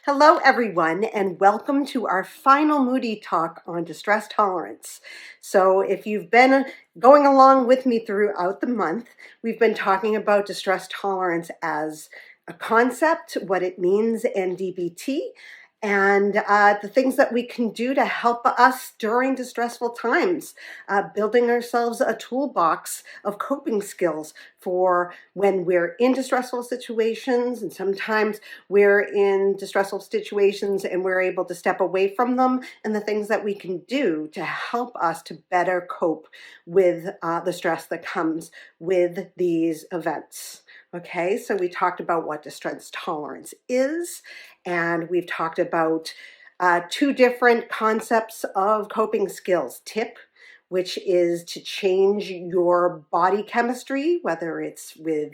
Hello, everyone, and welcome to our final Moody Talk on distress tolerance. So, if you've been going along with me throughout the month, we've been talking about distress tolerance as a concept, what it means in DBT, and the things that we can do to help us during distressful times, building ourselves a toolbox of coping skills for when we're in distressful situations, and sometimes we're in distressful situations and we're able to step away from them, and the things that we can do to help us to better cope with the stress that comes with these events. Okay, so we talked about what distress tolerance is, and we've talked about two different concepts of coping skills. TIP, which is to change your body chemistry, whether it's with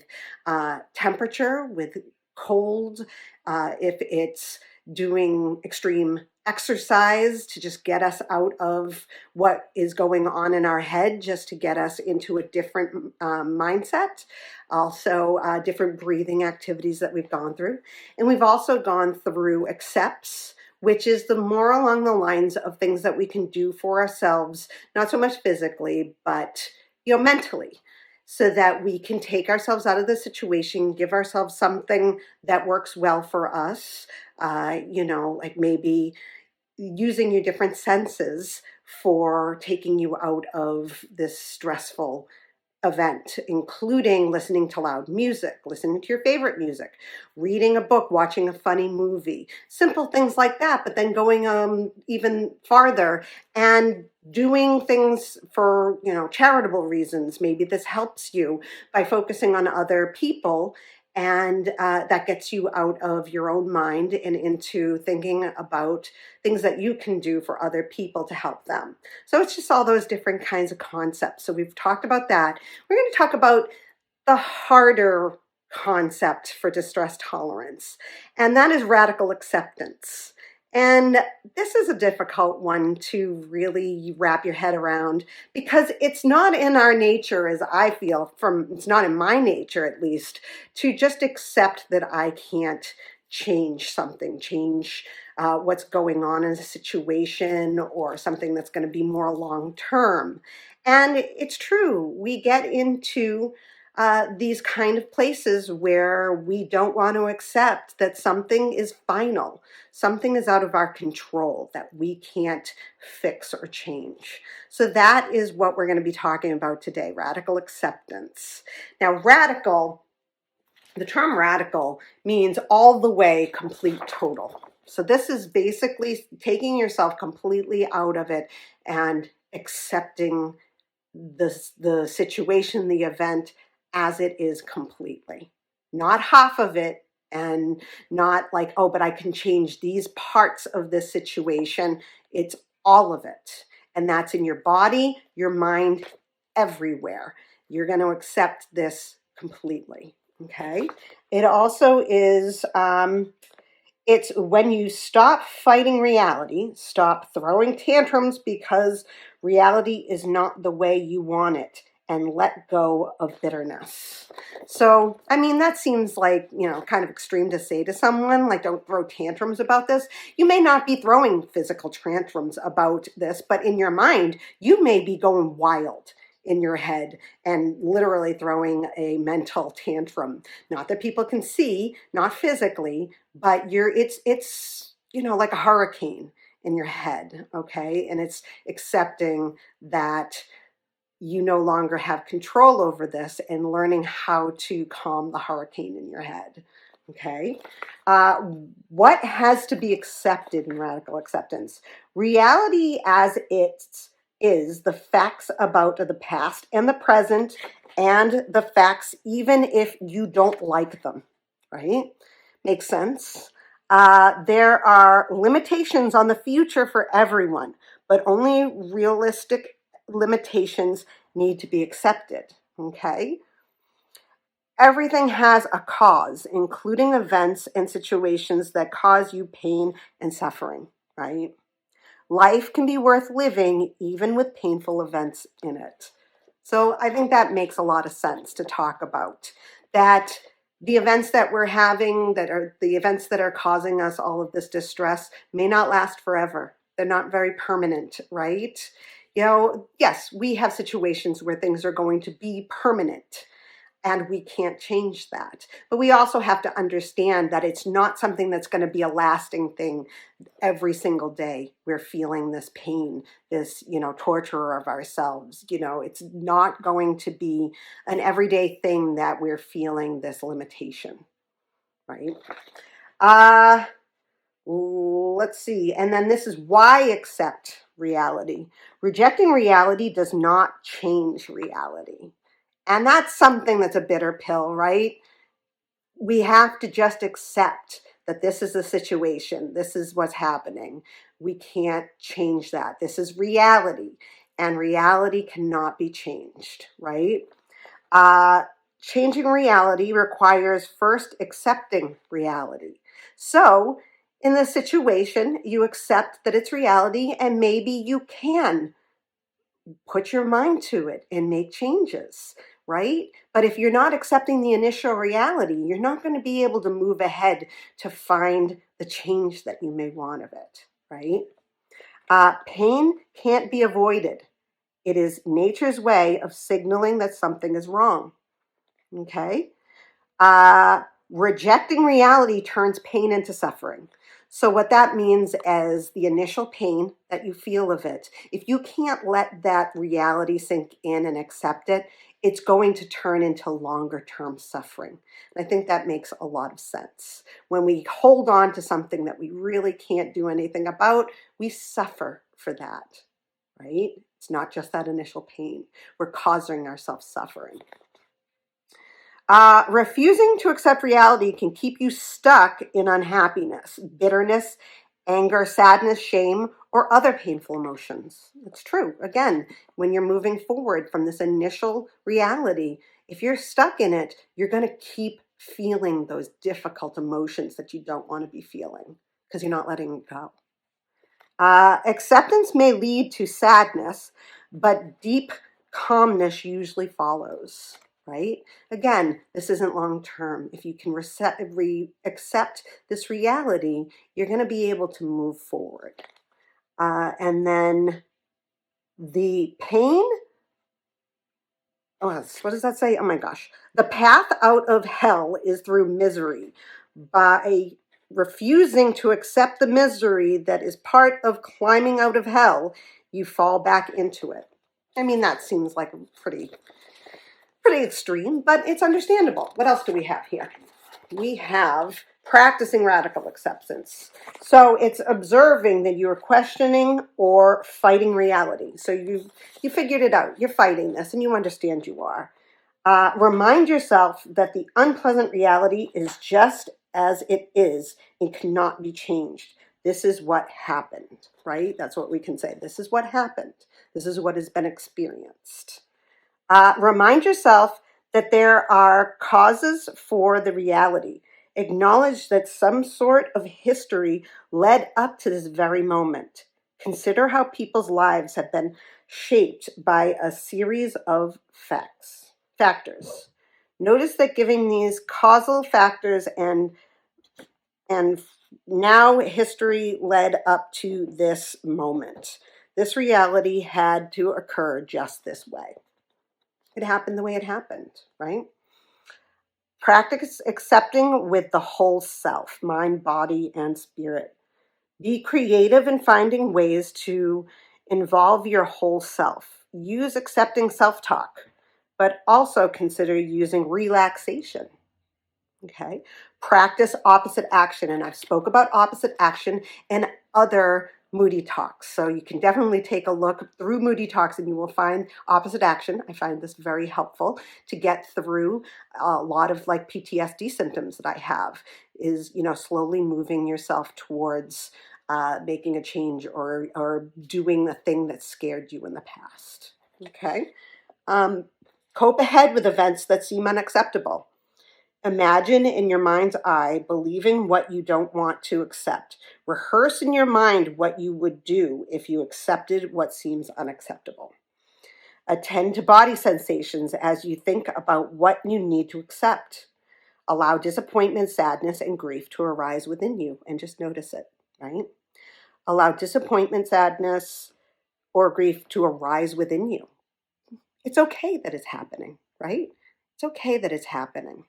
temperature, with cold, if it's doing extreme exercise to just get us out of what is going on in our head, just to get us into a different mindset. Also, different breathing activities that we've gone through. And we've also gone through accepts, which is the more along the lines of things that we can do for ourselves, not so much physically, but mentally, so that we can take ourselves out of the situation, give ourselves something that works well for us, like maybe using your different senses for taking you out of this stressful event, including listening to loud music, listening to your favorite music, reading a book, watching a funny movie, simple things like that, but then going even farther and doing things for, charitable reasons. Maybe this helps you by focusing on other people, and that gets you out of your own mind and into thinking about things that you can do for other people to help them. So it's just all those different kinds of concepts. So we've talked about that. We're going to talk about the harder concept for distress tolerance, and that is radical acceptance. And this is a difficult one to really wrap your head around, because it's not in our nature, as I feel, it's not in my nature at least, to just accept that I can't change something, change what's going on in a situation, or something that's going to be more long term. And it's true, we get into these kind of places where we don't want to accept that something is final, something is out of our control, that we can't fix or change. So that is what we're going to be talking about today, radical acceptance. Now, the term radical means all the way, complete, total. So this is basically taking yourself completely out of it and accepting the situation, the event, as it is completely. Not half of it, and not like, oh, but I can change these parts of this situation. It's all of it. And that's in your body, your mind, everywhere. You're going to accept this completely. Okay. It also is, it's when you stop fighting reality, stop throwing tantrums because reality is not the way you want it, and let go of bitterness. So, that seems like, kind of extreme to say to someone, like, don't throw tantrums about this. You may not be throwing physical tantrums about this, but in your mind, you may be going wild in your head and literally throwing a mental tantrum. Not that people can see, not physically, but it's like a hurricane in your head, okay? And it's accepting that you no longer have control over this and learning how to calm the hurricane in your head, okay? What has to be accepted in radical acceptance? Reality as it is, the facts about the past and the present, and the facts even if you don't like them, right? Makes sense? There are limitations on the future for everyone, but only realistic limitations need to be accepted, okay? Everything has a cause, including events and situations that cause you pain and suffering, right? Life can be worth living even with painful events in it. So I think that makes a lot of sense to talk about, that The events that we're having, that are the events that are causing us all of this distress, may not last forever. They're not very permanent, right? Yes, we have situations where things are going to be permanent and we can't change that. But we also have to understand that it's not something that's going to be a lasting thing. Every single day we're feeling this pain, this, torture of ourselves. It's not going to be an everyday thing that we're feeling this limitation, right? Let's see. And then this is why accept reality. Rejecting reality does not change reality. And that's something that's a bitter pill, right? We have to just accept that this is the situation. This is what's happening. We can't change that. This is reality, and reality cannot be changed, right? Changing reality requires first accepting reality. So, in this situation, you accept that it's reality, and maybe you can put your mind to it and make changes, right? But if you're not accepting the initial reality, you're not going to be able to move ahead to find the change that you may want of it, right? Pain can't be avoided. It is nature's way of signaling that something is wrong, okay? Rejecting reality turns pain into suffering. So what that means is the initial pain that you feel of it, if you can't let that reality sink in and accept it, it's going to turn into longer term suffering. And I think that makes a lot of sense. When we hold on to something that we really can't do anything about, we suffer for that, right? It's not just that initial pain. We're causing ourselves suffering. Refusing to accept reality can keep you stuck in unhappiness, bitterness, anger, sadness, shame, or other painful emotions. It's true. Again, when you're moving forward from this initial reality, if you're stuck in it, you're going to keep feeling those difficult emotions that you don't want to be feeling because you're not letting it go. Acceptance may lead to sadness, but deep calmness usually follows, right? Again, this isn't long term. If you can accept this reality, you're going to be able to move forward. And then the pain, what does that say? Oh my gosh. The path out of hell is through misery. By refusing to accept the misery that is part of climbing out of hell, you fall back into it. I mean, that seems like pretty extreme, but it's understandable. What else do we have here? We have practicing radical acceptance. So it's observing that you're questioning or fighting reality. So you figured it out. You're fighting this, and you understand you are. Remind yourself that the unpleasant reality is just as it is and cannot be changed. This is what happened, right? That's what we can say. This is what happened. This is what has been experienced. Remind yourself that there are causes for the reality. Acknowledge that some sort of history led up to this very moment. Consider how people's lives have been shaped by a series of factors. Notice that giving these causal factors and now history led up to this moment. This reality had to occur just this way. It happened the way it happened, right? Practice accepting with the whole self, mind, body, and spirit. Be creative in finding ways to involve your whole self. Use accepting self-talk, but also consider using relaxation. Okay? Practice opposite action. And I've spoke about opposite action and other Moody Talks. So you can definitely take a look through Moody Talks and you will find opposite action. I find this very helpful to get through a lot of like PTSD symptoms that I have is, slowly moving yourself towards making a change or doing the thing that scared you in the past. Okay? Cope ahead with events that seem unacceptable. Imagine in your mind's eye believing what you don't want to accept. Rehearse in your mind what you would do if you accepted what seems unacceptable. Attend to body sensations as you think about what you need to accept. Allow disappointment, sadness, and grief to arise within you and just notice it, right? Allow disappointment, sadness, or grief to arise within you. It's okay that it's happening, right? It's okay that it's happening.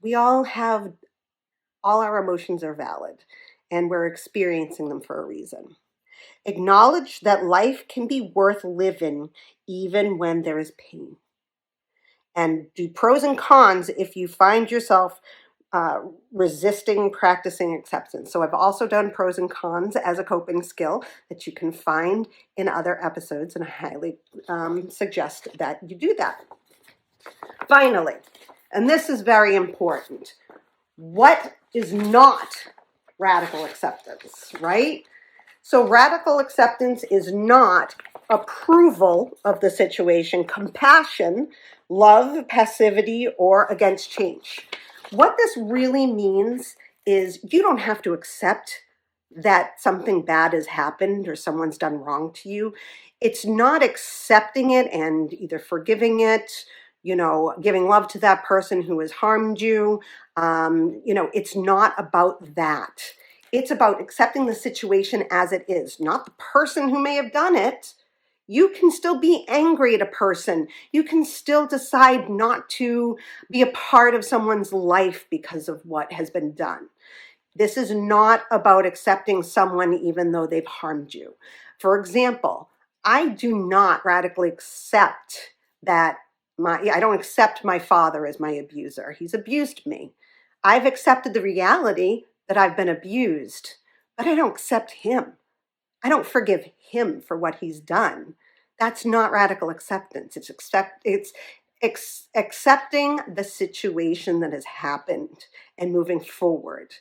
We all have, all our emotions are valid, and we're experiencing them for a reason. Acknowledge that life can be worth living even when there is pain. And do pros and cons if you find yourself resisting practicing acceptance. So I've also done pros and cons as a coping skill that you can find in other episodes, and I highly suggest that you do that. Finally, and this is very important, what is not radical acceptance, right? So radical acceptance is not approval of the situation, compassion, love, passivity, or against change. What this really means is you don't have to accept that something bad has happened or someone's done wrong to you. It's not accepting it and either forgiving it, giving love to that person who has harmed you. It's not about that. It's about accepting the situation as it is, not the person who may have done it. You can still be angry at a person. You can still decide not to be a part of someone's life because of what has been done. This is not about accepting someone even though they've harmed you. For example, I do not radically accept that I don't accept my father as my abuser. He's abused me. I've accepted the reality that I've been abused, but I don't accept him. I don't forgive him for what he's done. That's not radical acceptance. It's accepting the situation that has happened and moving forward.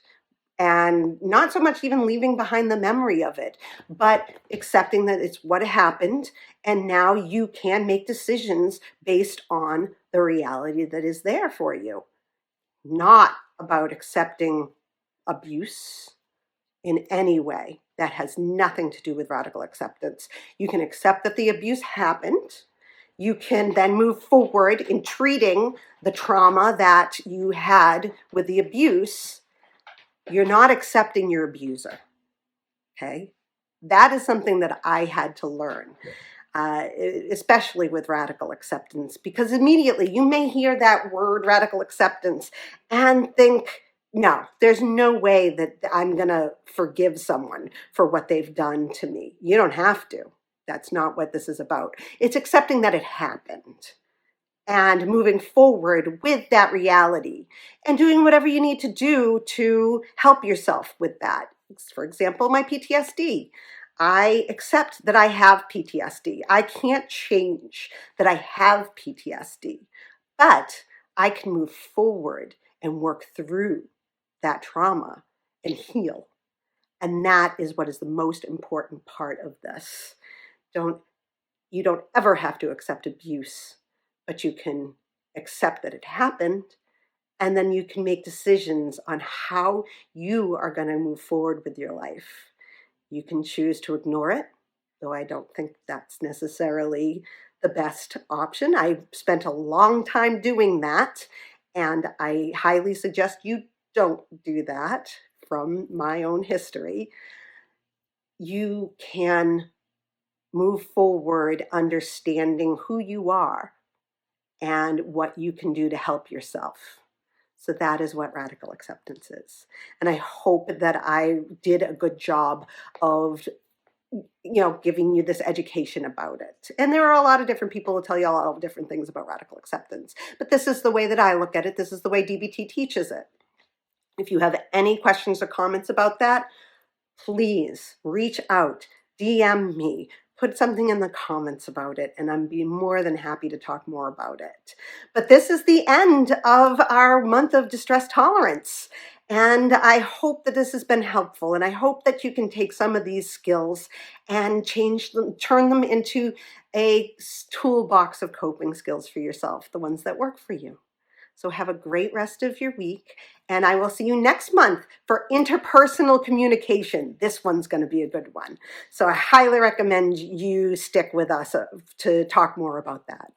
And not so much even leaving behind the memory of it, but accepting that it's what happened. And now you can make decisions based on the reality that is there for you. Not about accepting abuse in any way. That has nothing to do with radical acceptance. You can accept that the abuse happened. You can then move forward in treating the trauma that you had with the abuse. You're not accepting your abuser, okay? That is something that I had to learn, especially with radical acceptance, because immediately you may hear that word radical acceptance and think, no, there's no way that I'm going to forgive someone for what they've done to me. You don't have to. That's not what this is about. It's accepting that it happened and moving forward with that reality and doing whatever you need to do to help yourself with that. For example, my PTSD. I accept that I have PTSD. I can't change that I have PTSD, but I can move forward and work through that trauma and heal. And that is what is the most important part of this. You don't ever have to accept abuse, but you can accept that it happened, and then you can make decisions on how you are going to move forward with your life. You can choose to ignore it, though I don't think that's necessarily the best option. I spent a long time doing that, and I highly suggest you don't do that from my own history. You can move forward understanding who you are and what you can do to help yourself. So that is what radical acceptance is. And I hope that I did a good job of giving you this education about it. And there are a lot of different people who tell you a lot of different things about radical acceptance. But this is the way that I look at it. This is the way DBT teaches it. If you have any questions or comments about that, please reach out, DM me, put something in the comments about it, and I'd be more than happy to talk more about it. But this is the end of our month of distress tolerance. And I hope that this has been helpful. And I hope that you can take some of these skills and change them, turn them into a toolbox of coping skills for yourself, the ones that work for you. So have a great rest of your week, and I will see you next month for interpersonal communication. This one's going to be a good one. So I highly recommend you stick with us to talk more about that.